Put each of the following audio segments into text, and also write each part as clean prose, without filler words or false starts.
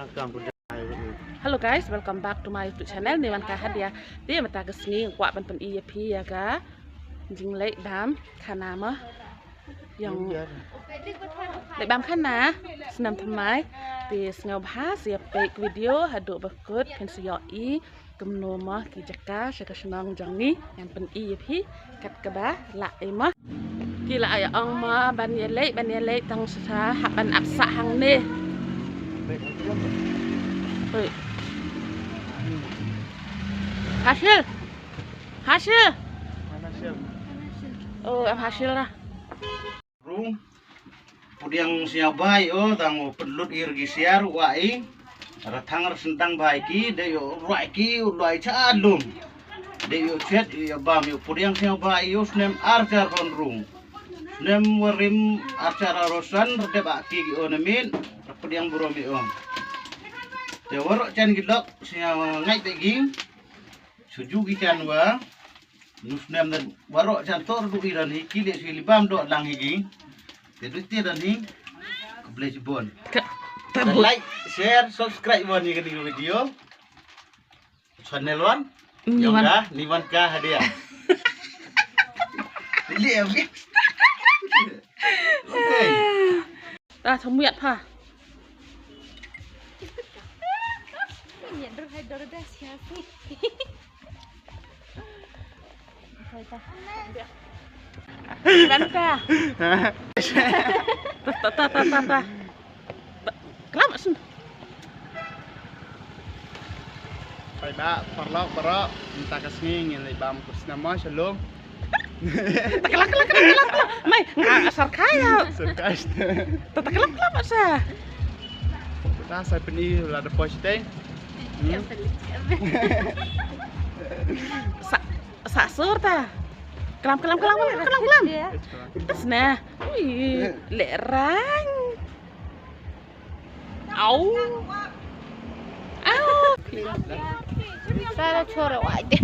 Halo guys, welcome back to my YouTube channel. Ni wan ka hadia. Dia mata kesni kwa pen EP ya ga. Jing lek dam khana ma. Yang lek dam khana senam thamai. Ti ngau bha sia pek video hadu bakut pen siyo I kemno ma ki jaka saka senang jang ni yang pen EP kat ka ba la ai ma. Ki la ai ong ma ban ye lek tang sa haban apsa hang ni. Hasil. Oh, hasil lah. Rung, pudiang siabai tang pelut irgi siar wai, ratang sentang baiki, deyo ruaiki ulai calum, deyo chat ya bam yo pudiang siabai snem arcar konrung, snem warim arcar arosan redebaki onemin, pudiang buromi Warok can gilok siya ngai beging suju gikan wa nusnem dan warok can tor du iran hiki le si libam do lang higi teduti dan hi keble jibon like share subscribe wan ni video channel wan yoga niwan ka hadia li em okay ta thông miệng ha. Banta. Ta. Kelapa sun. Phải ba parlok baro minta kasing yang libam kusnama shalom. Kelap. Mai asar kaya. Surprise. Kelap sa. Kita saya peni ada positif. Sa ta. Kelam. Terus nah. Wih, lerang. Au. Saya chore wai deh.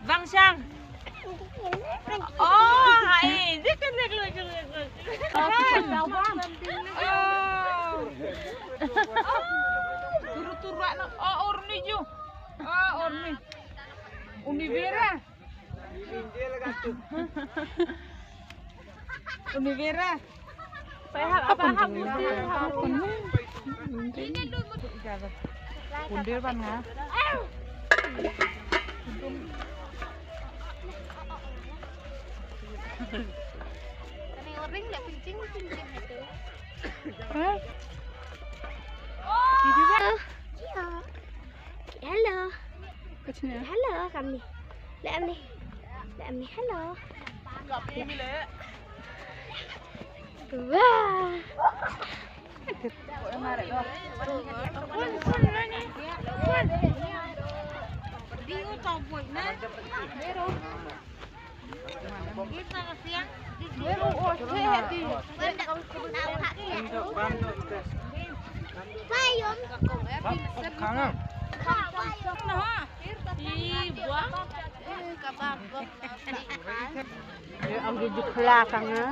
Vang Sang. Oh, hai. Dia kan lek. Turu nak. Oh, Orni ju. Oh, Orni. Univera. Univera. Saya apa? Pundir ban nga. Kami orang nak pincing itu. Iya. Halo. Halo kami. Let me hello. Wah. Ang gigit belakang ha.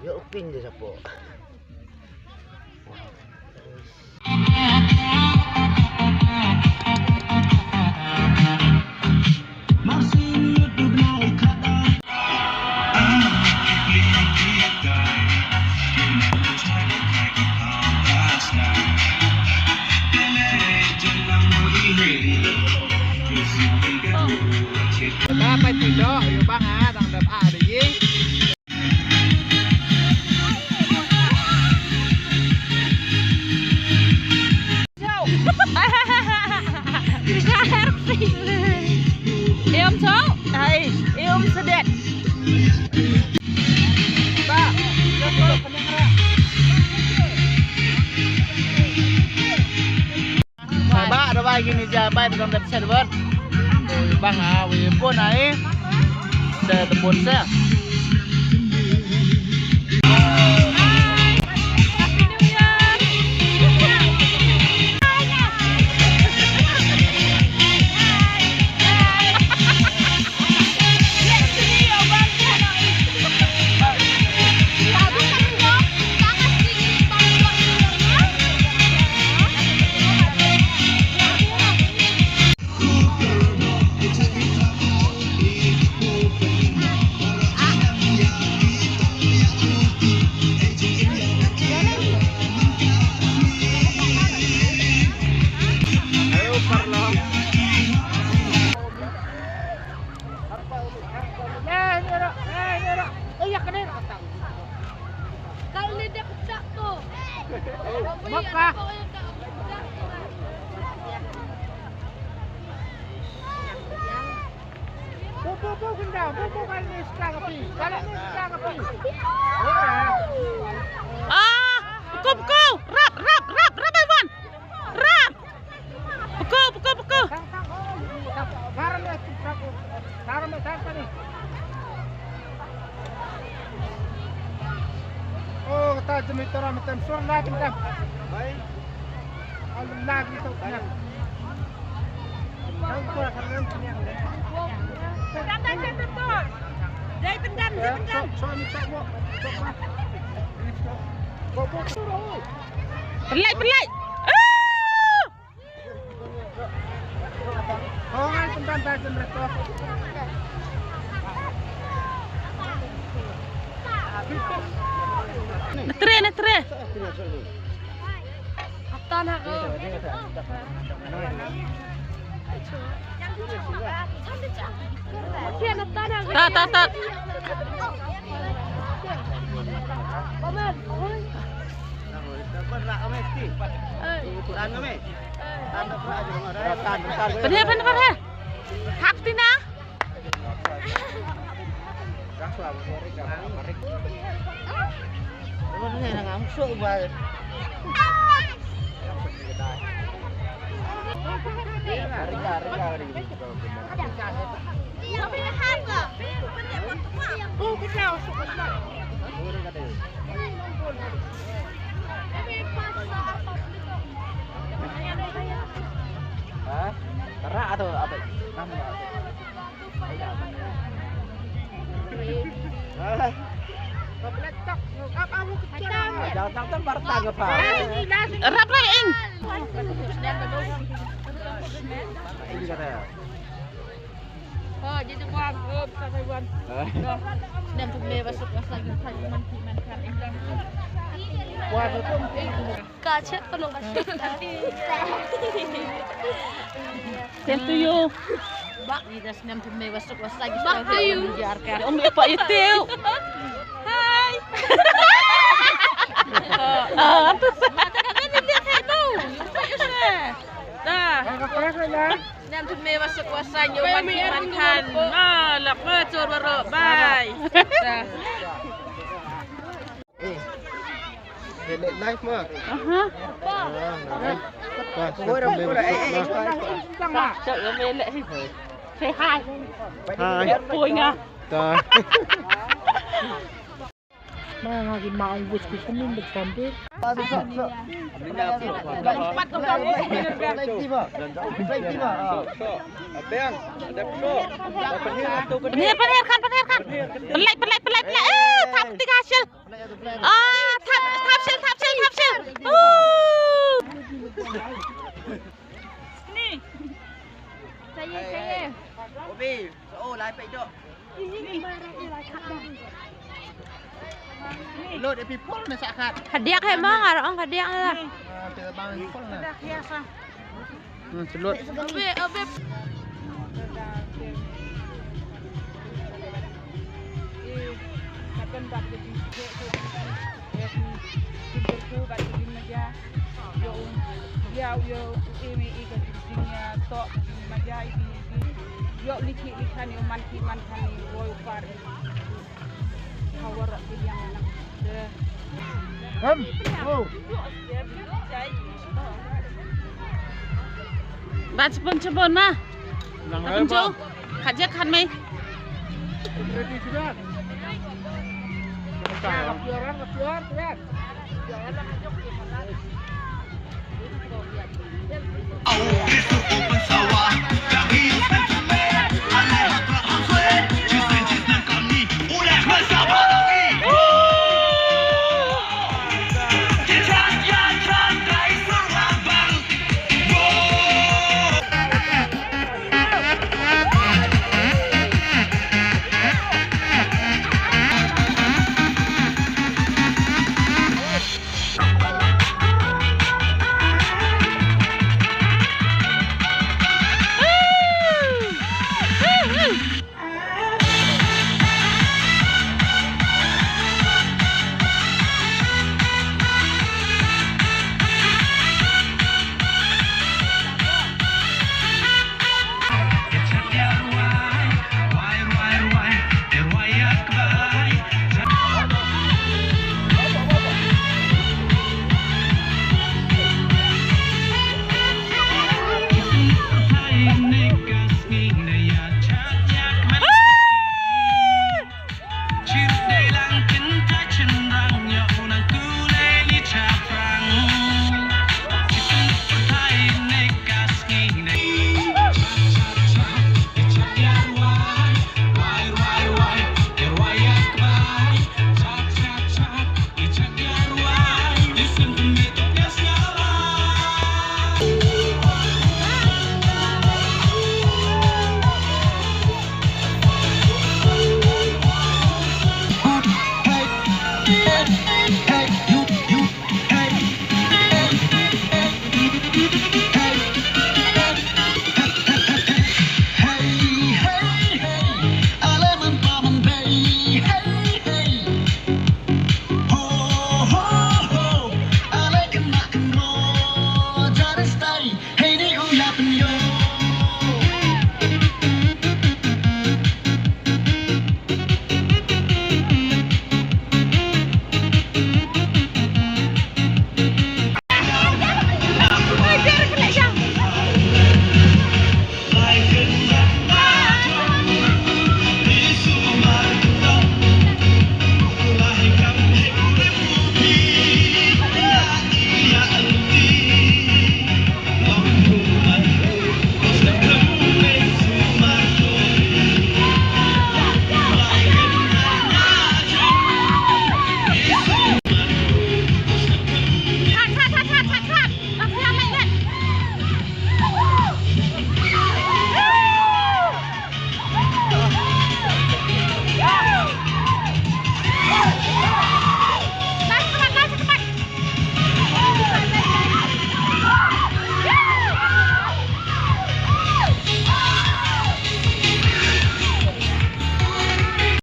Ya uping dia siapa? Dapat tidak, yuk bang ah, tang dapat ada ye. Em cháu. Đây, em sẽ đẹp. Ba, jatuh pendengar. Ba, ada baik ini jabat dalam dapat server. Bang ah, we pun ai. Saya tebun saya. Kalau lidah pecah tuh. Maka. Pupu gendang, pupu kan ni sekarang api. Kalau ni sekarang api. Ah, pukul. Rap, Iwan. Rap. Pukul. Garam ni, garam ni siapa ni? Oh, kata jemit orang macam suara lagi macam. Baik. Kalau lagi tu kenyang. Kau kurang kenyang. Tendang betul. Jai tendang. Suami tak mau. Kau suruh. Pelai. Oh, kan tendang tajam mereka. Netre. Atas aku. Kian atas aku. Tat. Paman. Padahal. Hak tina. Terak atau apa? Jangan baru tanggap pak. Rap lagi ing. Ini kata. Oh, jadi buang sampai buang. Dan sampai masuk lagi man kan ikan. Wah, itu Kaca penuh kaca. Same to you. Bak di das nem sampai masuk lagi Back to you. dibiarkan. Om Pak Itiu. Hai. Mata kan lihat itu. Dah. Nem sampai masuk wasanya man kan. Lak macur baru. Bye. Dah. live mah. Aha. Ôi đâu có đấy. Trời ơi về lệ. Thế hai. Hai. Vui nha. Trời. Mà cái màu vịt thì không nên được cầm biết. Bắt con con. Penir kan. Pelai. Tap tiga hasil. Tap sil. Nih. Saya. Obi, oh lại phải cho. Lột để people nó sẽ khát. Hadiah hay mong à, ông hadiah lah. Kita bang people lah. Hiasan. Celot. Obe. Akan bak jadi yo ini ikan jingnya tok majai yo likan yo man kan boy par power yang enak Oh. Bạn cepon mah. Kapun jauh. Kajak kan mai. Ready sudah. Keluar. Hey, you, hey.